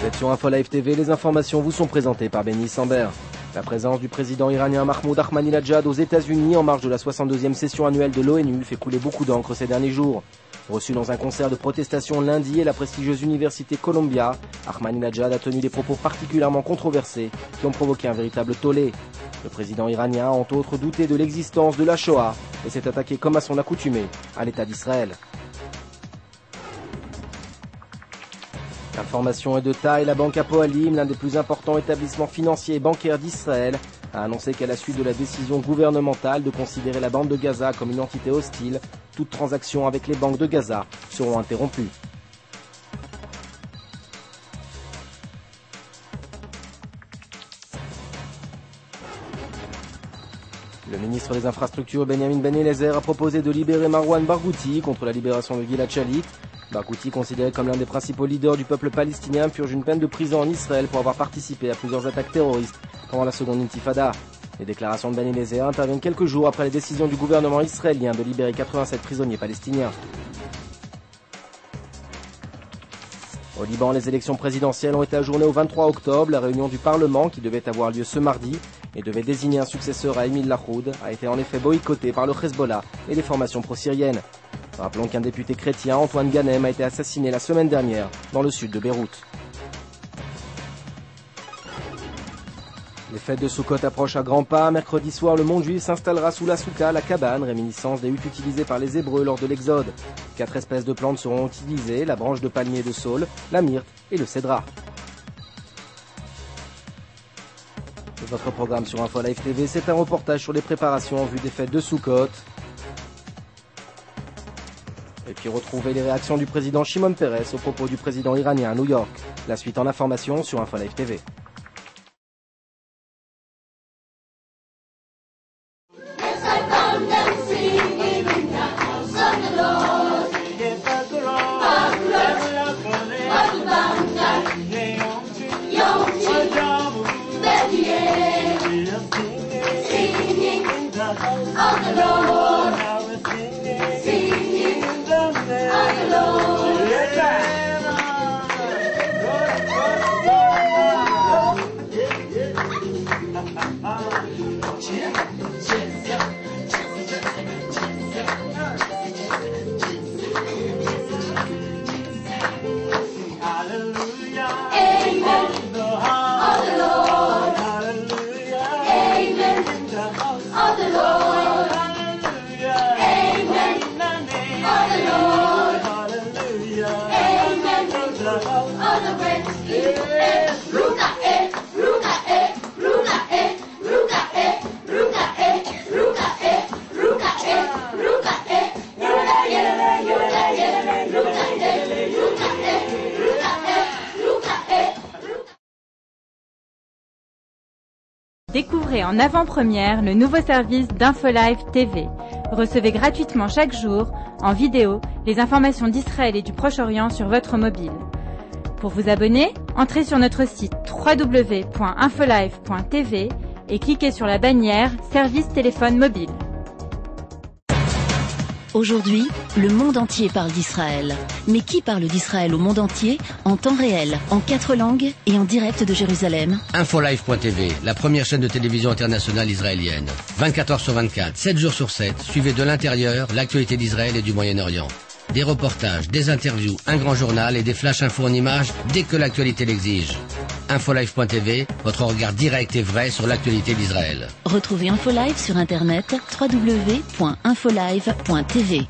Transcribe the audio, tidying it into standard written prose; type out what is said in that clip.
Vous êtes sur InfoLive TV, les informations vous sont présentées par Benny Sambert. La présence du président iranien Mahmoud Ahmadinejad aux États-Unis en marge de la 62e session annuelle de l'ONU fait couler beaucoup d'encre ces derniers jours. Reçu dans un concert de protestation lundi à la prestigieuse université Columbia, Ahmadinejad a tenu des propos particulièrement controversés qui ont provoqué un véritable tollé. Le président iranien a entre autres douté de l'existence de la Shoah et s'est attaqué comme à son accoutumée à l'État d'Israël. L'information est de taille, la banque Hapoalim, l'un des plus importants établissements financiers et bancaires d'Israël, a annoncé qu'à la suite de la décision gouvernementale de considérer la bande de Gaza comme une entité hostile, toutes transactions avec les banques de Gaza seront interrompues. Le ministre des Infrastructures Benyamin Ben Eliezer a proposé de libérer Marwan Barghouti contre la libération de Gilad Shalit. Barghouti, considéré comme l'un des principaux leaders du peuple palestinien, purge une peine de prison en Israël pour avoir participé à plusieurs attaques terroristes pendant la seconde intifada. Les déclarations de Ben Eliezer interviennent quelques jours après la décision du gouvernement israélien de libérer 87 prisonniers palestiniens. Au Liban, les élections présidentielles ont été ajournées au 23 octobre. La réunion du Parlement, qui devait avoir lieu ce mardi et devait désigner un successeur à Émile Lahoud, a été en effet boycottée par le Hezbollah et les formations pro-syriennes. Rappelons qu'un député chrétien, Antoine Ganem, a été assassiné la semaine dernière dans le sud de Beyrouth. Les fêtes de Sukkot approchent à grands pas. Mercredi soir, le monde juif s'installera sous la soukha, la cabane, réminiscence des huttes utilisées par les Hébreux lors de l'Exode. 4 espèces de plantes seront utilisées, la branche de palmier de saule, la myrte et le cédra. Votre programme sur InfoLive TV, c'est un reportage sur les préparations en vue des fêtes de Sukkot. Et puis retrouvez les réactions du président Shimon Peres au propos du président iranien à New York. La suite en information sur InfoLive TV. Découvrez en avant-première le nouveau service d'InfoLive TV. Recevez gratuitement chaque jour, en vidéo, les informations d'Israël et du Proche-Orient sur votre mobile. Pour vous abonner, entrez sur notre site www.infolive.tv et cliquez sur la bannière Service téléphone mobile. Aujourd'hui, le monde entier parle d'Israël. Mais qui parle d'Israël au monde entier, en temps réel, en 4 langues et en direct de Jérusalem? InfoLive.tv, la première chaîne de télévision internationale israélienne. 24 heures sur 24, 7 jours sur 7, suivez de l'intérieur l'actualité d'Israël et du Moyen-Orient. Des reportages, des interviews, un grand journal et des flash infos en images dès que l'actualité l'exige. InfoLive.tv, votre regard direct et vrai sur l'actualité d'Israël. Retrouvez InfoLive sur internet www.infolive.tv.